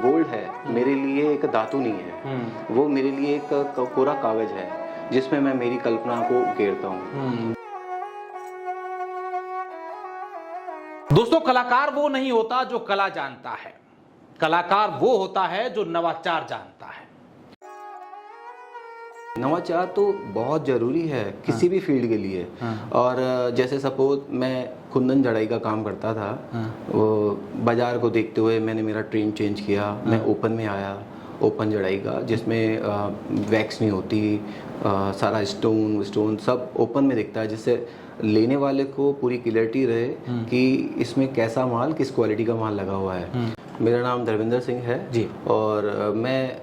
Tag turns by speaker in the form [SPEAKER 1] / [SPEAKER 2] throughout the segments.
[SPEAKER 1] Gold है मेरे लिए एक धातु नहीं है, वो मेरे लिए एक कोरा कागज है जिसमें मैं मेरी कल्पना को उकेरता हूँ।
[SPEAKER 2] दोस्तों, कलाकार वो नहीं होता जो कला जानता है, कलाकार वो होता है जो नवाचार जानता है।
[SPEAKER 1] नवाचार तो बहुत ज़रूरी है किसी भी फील्ड के लिए। और जैसे सपोज मैं कुंदन जड़ाई का काम करता था, वो बाज़ार को देखते हुए मैंने मेरा ट्रेंड चेंज किया। मैं ओपन में आया, ओपन जड़ाई का, जिसमें वैक्स नहीं होती, सारा स्टोन सब ओपन में दिखता है, जिससे लेने वाले को पूरी क्लियरिटी रहे कि इसमें कैसा माल, किस क्वालिटी का माल लगा हुआ है। मेरा नाम धर्मेंद्र सिंह है जी, और मैं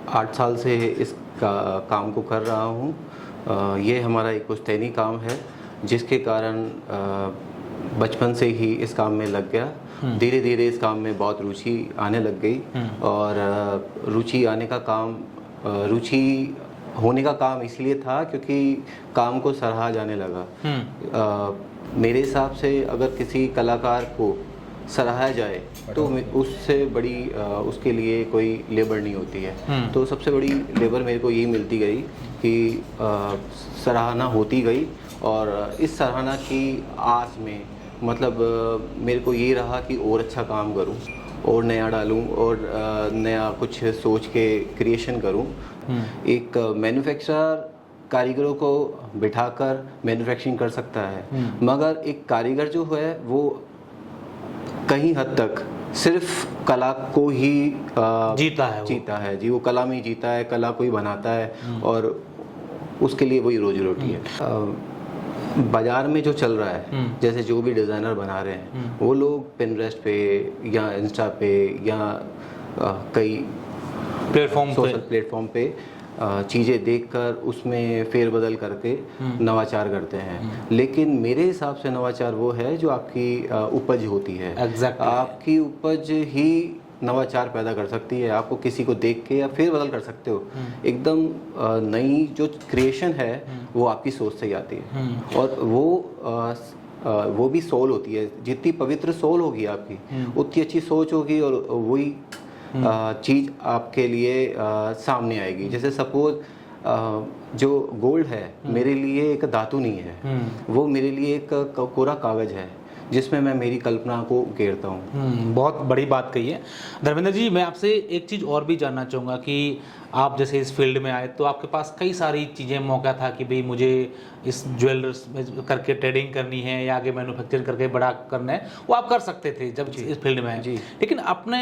[SPEAKER 1] 8 साल से इस काम को कर रहा हूँ। ये हमारा एक पुश्तैनी काम है जिसके कारण बचपन से ही इस काम में लग गया। धीरे धीरे इस काम में बहुत रुचि आने लग गई, और रुचि होने का काम इसलिए था क्योंकि काम को सराहा जाने लगा। मेरे हिसाब से अगर किसी कलाकार को सराहा जाए तो उससे बड़ी उसके लिए कोई लेबर नहीं होती है। तो सबसे बड़ी लेबर मेरे को यही मिलती गई कि सराहना होती गई, और इस सराहना की आस में मतलब मेरे को ये रहा कि और अच्छा काम करूं और नया डालूं और नया कुछ सोच के क्रिएशन करूं। एक मैन्युफैक्चरर कारीगरों को बिठाकर मैन्युफैक्चरिंग कर सकता है, मगर एक कारीगर जो है वो कहीं हद तक सिर्फ कला को ही जीता है जी। वो कला में ही जीता है, कला को ही बनाता है, और उसके लिए वही रोजी रोटी है। बाजार में जो चल रहा है, जैसे जो भी डिज़ाइनर बना रहे हैं, वो लोग पिनरेस्ट पे या इंस्टा पे या कई सोशल प्लेटफॉर्म पे चीज़ें देखकर उसमें फेरबदल करके नवाचार करते हैं। लेकिन मेरे हिसाब से नवाचार वो है जो आपकी उपज होती है। आपकी उपज ही नवाचार पैदा कर सकती है। आपको किसी को देख के या फेरबदल कर सकते हो। एकदम नई जो क्रिएशन है वो आपकी सोच से ही आती है, और वो भी सोल होती है। जितनी पवित्र सोल होगी आपकी, उतनी अच्छी सोच होगी, और वही चीज़ आपके लिए सामने आएगी। जैसे सपोज जो गोल्ड है मेरे लिए एक धातु नहीं है, वो मेरे लिए एक कोरा कागज है जिसमें मैं मेरी कल्पना को उकेरता हूँ।
[SPEAKER 2] बहुत बड़ी बात कही है धर्मेंद्र जी। मैं आपसे एक चीज़ और भी जानना चाहूँगा कि आप जैसे इस फील्ड में आए तो आपके पास कई सारी चीज़ें, मौका था कि भाई मुझे इस ज्वेलर्स में करके ट्रेडिंग करनी है या आगे मैन्युफैक्चरिंग करके बड़ा करना है, वो आप कर सकते थे जब इस फील्ड में आए। लेकिन आपने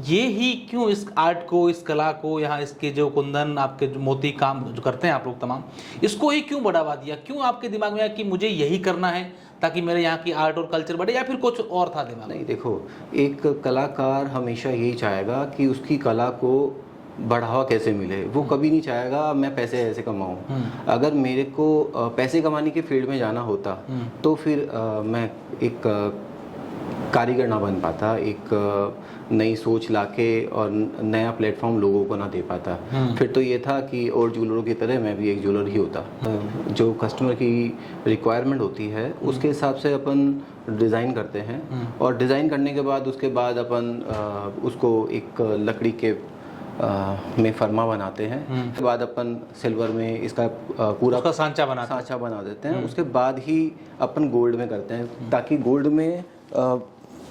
[SPEAKER 2] ये ही क्यों इस आर्ट को, इस कला को, यहाँ इसके जो कुंदन, आपके जो मोती काम जो करते हैं आप लोग तमाम, इसको ही क्यों बढ़ावा दिया? क्यों आपके दिमाग में आया कि मुझे यही करना है ताकि मेरे यहाँ की आर्ट और कल्चर बढ़े, या फिर कुछ और था दिमाग में?
[SPEAKER 1] नहीं, देखो, एक कलाकार हमेशा यही चाहेगा कि उसकी कला को बढ़ावा कैसे मिले। वो कभी नहीं चाहेगा मैं पैसे ऐसे कमाऊं। अगर मेरे को पैसे कमाने के फील्ड में जाना होता तो फिर मैं एक कारीगर ना बन पाता, एक नई सोच लाके और नया प्लेटफॉर्म लोगों को ना दे पाता। फिर तो ये था कि और ज्वेलरों की तरह मैं भी एक ज्वेलर ही होता। जो कस्टमर की रिक्वायरमेंट होती है उसके हिसाब से अपन डिज़ाइन करते हैं, और डिज़ाइन करने के बाद उसके बाद अपन उसको एक लकड़ी के में फरमा बनाते हैं। उसके बाद अपन सिल्वर में इसका पूरा
[SPEAKER 2] उसका सांचा
[SPEAKER 1] बना देते हैं। उसके बाद ही अपन गोल्ड में करते हैं, ताकि गोल्ड में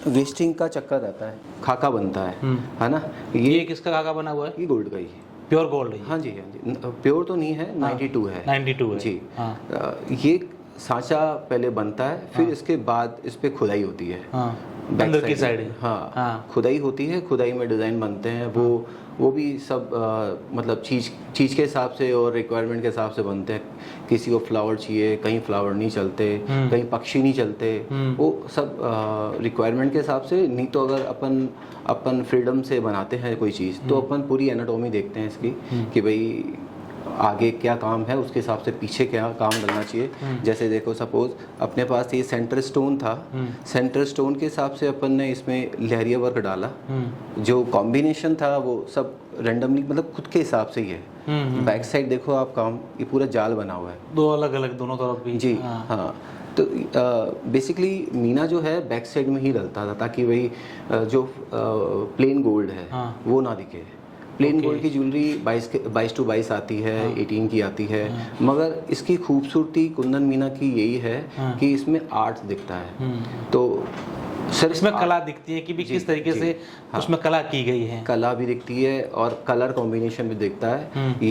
[SPEAKER 1] वेस्टिंग का चक्कर रहता है, खाका बनता है ना।
[SPEAKER 2] ये किसका खाका बना हुआ है?
[SPEAKER 1] ये गोल्ड का ही है,
[SPEAKER 2] प्योर गोल्ड है।
[SPEAKER 1] हाँ जी, प्योर तो नहीं है, 92 है।
[SPEAKER 2] 92 है
[SPEAKER 1] जी। ये सांचा पहले बनता है, फिर इसके बाद इस पे खुदाई होती है,
[SPEAKER 2] अंदर की साइड।
[SPEAKER 1] हाँ, खुदाई होती है। खुदाई में डिज़ाइन बनते हैं। वो भी सब मतलब चीज़ के हिसाब से और रिक्वायरमेंट के हिसाब से बनते हैं। किसी को फ्लावर चाहिए, कहीं फ्लावर नहीं चलते, कहीं पक्षी नहीं चलते। वो सब रिक्वायरमेंट के हिसाब से। नहीं तो अगर अपन फ्रीडम से बनाते हैं कोई चीज़, तो अपन पूरी एनाटॉमी देखते हैं इसकी कि भाई आगे क्या काम है, उसके हिसाब से पीछे क्या काम डलना चाहिए। जैसे देखो, सपोज अपने पास ये सेंटर स्टोन था, सेंटर स्टोन के हिसाब से अपन ने इसमें लहरिया वर्क डाला। जो कॉम्बिनेशन था वो सब रैंडमली, मतलब खुद के हिसाब से ही है। बैक साइड देखो आप काम, ये पूरा जाल बना हुआ है,
[SPEAKER 2] दो अलग अलग दोनों तरफ भी।
[SPEAKER 1] जी हाँ। तो बेसिकली मीना जो है बैक साइड में ही डलता था, ताकि वही जो प्लेन गोल्ड है
[SPEAKER 2] हाँ।
[SPEAKER 1] वो ना दिखे। Plain
[SPEAKER 2] Okay.
[SPEAKER 1] गोल्ड की ज्वेलरी 22 आती है, 18 की आती है, मगर इसकी खूबसूरती कुंदन मीना की यही है कि इसमें आर्ट दिखता है। तो सिर्फ
[SPEAKER 2] इसमें कला दिखती है कि भी
[SPEAKER 1] जी,
[SPEAKER 2] किस तरीके
[SPEAKER 1] जी,
[SPEAKER 2] से
[SPEAKER 1] हाँ।
[SPEAKER 2] उसमें कला की गई है।
[SPEAKER 1] कला भी दिखती है और कलर कॉम्बिनेशन भी दिखता है।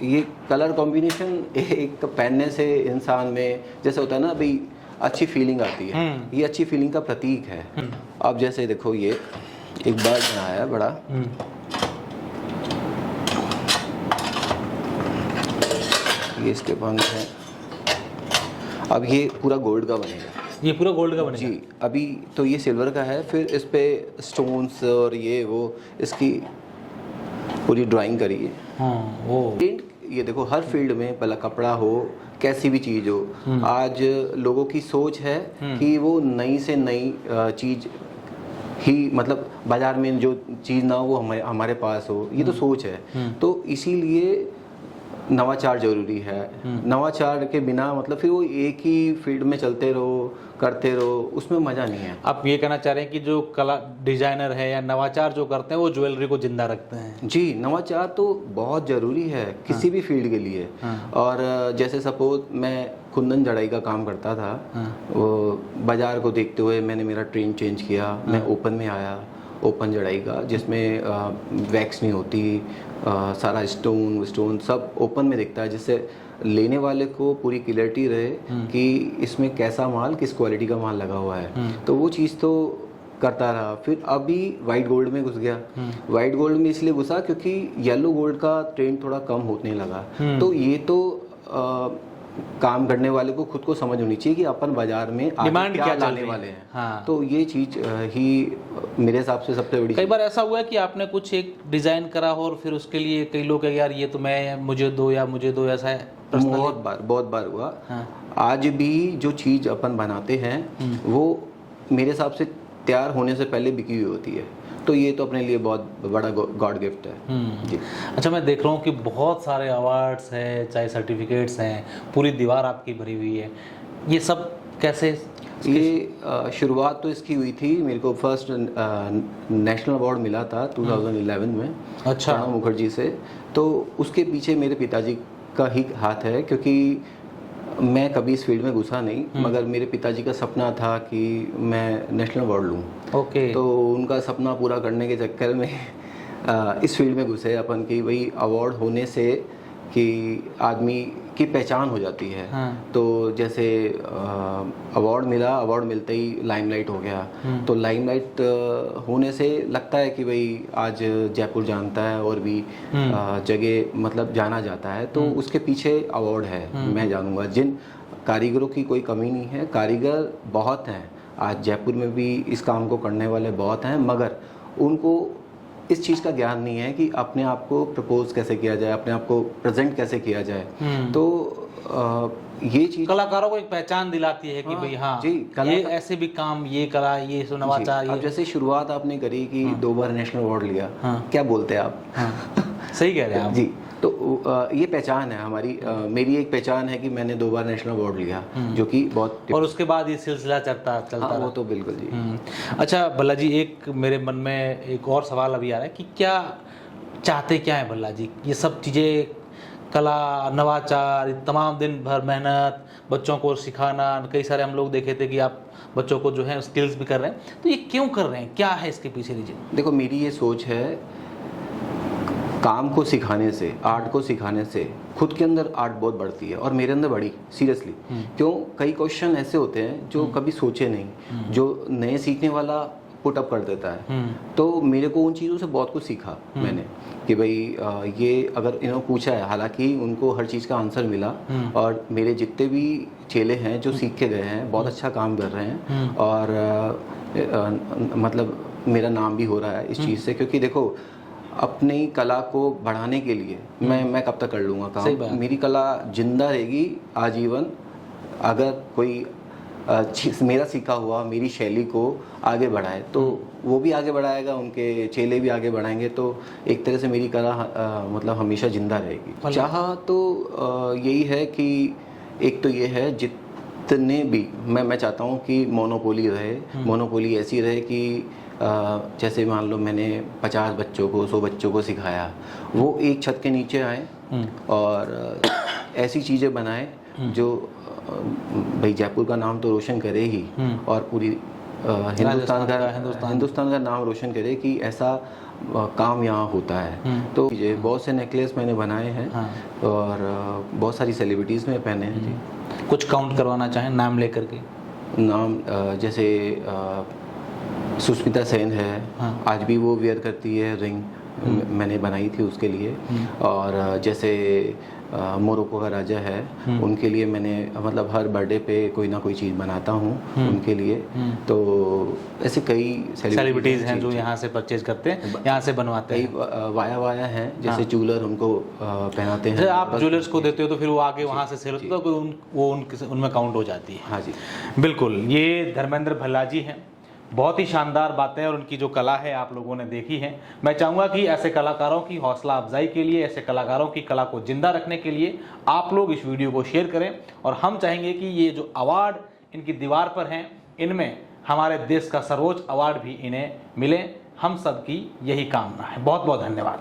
[SPEAKER 1] ये कलर कॉम्बिनेशन एक पहनने से इंसान में जैसे होता है ना भाई, अच्छी फीलिंग आती है। ये अच्छी फीलिंग का प्रतीक है। अब जैसे देखो, ये एक बर्ड बनाया है बड़ा, ये इसके पंख हैं। अब ये पूरा गोल्ड का बनेगा।
[SPEAKER 2] ये पूरा गोल्ड का बनेगा?
[SPEAKER 1] जी, अभी तो ये सिल्वर का है, फिर इस पे स्टोन्स और ये वो इसकी पूरी ड्राइंग करी है।
[SPEAKER 2] हाँ, वो
[SPEAKER 1] प्रिंट ये देखो, हर फील्ड में भला कपड़ा हो, कैसी भी चीज़ हो, आज लोगों की सोच है कि वो नई से नई चीज़ ही, मतलब बाजार में जो चीज़ ना हो वो हमारे पास हो, ये तो सोच है। तो इसीलिए नवाचार जरूरी है। नवाचार के बिना मतलब फिर वो एक ही फील्ड में चलते रहो, करते रहो, उसमें मज़ा नहीं है।
[SPEAKER 2] आप ये कहना चाह रहे हैं कि जो कला डिजाइनर है या नवाचार जो करते हैं वो ज्वेलरी को जिंदा रखते हैं?
[SPEAKER 1] जी, नवाचार तो बहुत ज़रूरी है किसी भी फील्ड के लिए। और जैसे सपोज मैं कुंदन जड़ाई का काम करता था, वो बाज़ार को देखते हुए मैंने मेरा ट्रेंड चेंज किया। मैं ओपन में आया, ओपन जड़ाई का, जिसमें वैक्स नहीं होती, सारा स्टोन सब ओपन में दिखता है, जिससे लेने वाले को पूरी क्लियरिटी रहे कि इसमें कैसा माल, किस क्वालिटी का माल लगा हुआ है। तो वो चीज़ तो करता रहा। फिर अभी वाइट गोल्ड में घुस गया। वाइट गोल्ड में इसलिए घुसा क्योंकि येलो गोल्ड का ट्रेंड थोड़ा कम होने लगा। तो ये तो काम करने वाले को खुद को समझ होनी चाहिए कि अपन बाजार में
[SPEAKER 2] डिमांड क्या
[SPEAKER 1] लाने वाले हैं।
[SPEAKER 2] हाँ।
[SPEAKER 1] तो ये चीज़ ही मेरे हिसाब से सबसे बड़ी।
[SPEAKER 2] कई बार ऐसा हुआ है कि आपने कुछ एक डिजाइन करा हो और फिर उसके लिए कई लोग कहे यार ये तो मुझे दो, ऐसा है?
[SPEAKER 1] बहुत बार हुआ।
[SPEAKER 2] हाँ।
[SPEAKER 1] आज भी जो चीज़ अपन बनाते हैं वो मेरे हिसाब से तैयार होने से पहले बिकी हुई होती है। तो ये तो अपने लिए बहुत बड़ा गॉड गिफ्ट है। जी।
[SPEAKER 2] अच्छा, मैं देख रहा हूँ कि बहुत सारे अवार्ड्स हैं, चाहे सर्टिफिकेट्स हैं, पूरी दीवार आपकी भरी हुई है। ये सब कैसे?
[SPEAKER 1] ये शुरुआत तो इसकी हुई थी, मेरे को फर्स्ट नेशनल अवार्ड मिला था 2011 में।
[SPEAKER 2] अच्छा।
[SPEAKER 1] प्रणब मुखर्जी से। तो उसके पीछे मेरे पिताजी का ही हाथ है, क्योंकि मैं कभी इस फील्ड में घुसा नहीं, मगर मेरे पिताजी का सपना था कि मैं नेशनल अवार्ड लूँ।
[SPEAKER 2] ओके।
[SPEAKER 1] तो उनका सपना पूरा करने के चक्कर में इस फील्ड में घुसे अपन कि भाई अवार्ड होने से कि आदमी की पहचान हो जाती है।
[SPEAKER 2] हाँ।
[SPEAKER 1] तो जैसे अवार्ड मिला, अवार्ड मिलते ही लाइमलाइट हो गया। तो लाइमलाइट होने से लगता है कि भाई आज जयपुर जानता है और भी जगह मतलब जाना जाता है। तो उसके पीछे अवार्ड है, मैं जानूंगा। जिन कारीगरों की कोई कमी नहीं है, कारीगर बहुत हैं आज जयपुर में भी, इस काम को करने वाले बहुत हैं, मगर उनको इस चीज़ का ज्ञान नहीं है कि अपने आप को प्रपोज कैसे किया जाए, अपने आप को प्रेजेंट कैसे किया जाए। तो ये चीज़
[SPEAKER 2] कलाकारों को एक पहचान दिलाती है कि भाई हाँ
[SPEAKER 1] जी,
[SPEAKER 2] ये ऐसे भी काम, ये कला, ये नवाचार।
[SPEAKER 1] अब जैसे शुरुआत आपने करी कि 2 बार नेशनल अवार्ड लिया, क्या बोलते हैं आप?
[SPEAKER 2] सही कह रहे हैं आप।
[SPEAKER 1] जी, तो ये पहचान है हमारी। मेरी एक पहचान है कि मैंने 2 बार नेशनल अवार्ड लिया, जो कि बहुत।
[SPEAKER 2] और उसके बाद ये सिलसिला चलता
[SPEAKER 1] हाँ, वो तो बिल्कुल जी।
[SPEAKER 2] अच्छा भल्ला जी, एक मेरे मन में एक और सवाल अभी आ रहा है कि क्या चाहते क्या है भल्ला जी? ये सब चीज़ें, कला, नवाचार, तमाम दिन भर मेहनत, बच्चों को सिखाना, कई सारे हम लोग देखे थे कि आप बच्चों को जो है स्किल्स भी कर रहे हैं, तो ये क्यों कर रहे हैं? क्या है इसके पीछे रीजन?
[SPEAKER 1] देखो, मेरी ये सोच है, काम को सिखाने से, आर्ट को सिखाने से खुद के अंदर आर्ट बहुत बढ़ती है, और मेरे अंदर बढ़ी सीरियसली। क्यों? कई क्वेश्चन ऐसे होते हैं जो कभी सोचे नहीं, जो नए सीखने वाला पुट अप कर देता है। तो मेरे को उन चीज़ों से बहुत कुछ सीखा मैंने कि भाई ये अगर इन्होंने पूछा है, हालांकि उनको हर चीज़ का आंसर मिला, और मेरे जितने भी चेले हैं जो सीख के गए हैं बहुत अच्छा काम कर रहे हैं, और मतलब मेरा नाम भी हो रहा है इस चीज़ से। क्योंकि देखो, अपनी कला को बढ़ाने के लिए मैं कब तक कर लूँगा काम? मेरी कला जिंदा रहेगी आजीवन। अगर कोई मेरा सीखा हुआ, मेरी शैली को आगे बढ़ाए, तो वो भी आगे बढ़ाएगा, उनके चेले भी आगे बढ़ाएंगे। तो एक तरह से मेरी कला मतलब हमेशा जिंदा रहेगी। चाहा तो यही है कि एक तो ये है जितने भी मैं चाहता हूँ कि मोनोपोली रहे, मोनोपोली ऐसी रहे कि जैसे मान लो मैंने 50 बच्चों को 100 बच्चों को सिखाया, वो एक छत के नीचे आए और ऐसी चीज़ें बनाए जो भाई जयपुर का नाम तो रोशन करे ही और पूरी हिंदुस्तान का नाम रोशन करे कि ऐसा काम यहाँ होता है। तो ये बहुत से नेकलेस मैंने बनाए हैं और बहुत सारी सेलिब्रिटीज़ में पहने हैं जी।
[SPEAKER 2] कुछ काउंट करवाना चाहें नाम लेकर के?
[SPEAKER 1] नाम जैसे सुष्मिता सेन है, आज भी वो वेयर करती है रिंग, मैंने बनाई थी उसके लिए। और जैसे मोरक्को का राजा है, उनके लिए मैंने मतलब हर बर्थडे पे कोई ना कोई चीज़ बनाता हूँ उनके लिए। तो ऐसे कई
[SPEAKER 2] सेलिब्रिटीज़ हैं जो यहाँ से परचेज करते हैं, यहाँ से बनवाते हैं।
[SPEAKER 1] कई वाया हैं जैसे ज्वेलर उनको पहनाते हैं।
[SPEAKER 2] आप ज्वेलर्स को देते हो तो फिर वो आगे वहाँ से सेल होता है तो वो उनमें काउंट हो जाती है।
[SPEAKER 1] हाँ जी
[SPEAKER 2] बिल्कुल। ये धर्मेंद्र भल्ला जी हैं, बहुत ही शानदार बातें और उनकी जो कला है आप लोगों ने देखी है। मैं चाहूँगा कि ऐसे कलाकारों की हौसला अफजाई के लिए, ऐसे कलाकारों की कला को जिंदा रखने के लिए आप लोग इस वीडियो को शेयर करें। और हम चाहेंगे कि ये जो अवार्ड इनकी दीवार पर हैं, इनमें हमारे देश का सर्वोच्च अवार्ड भी इन्हें मिले। हम सब की यही कामना है। बहुत बहुत धन्यवाद।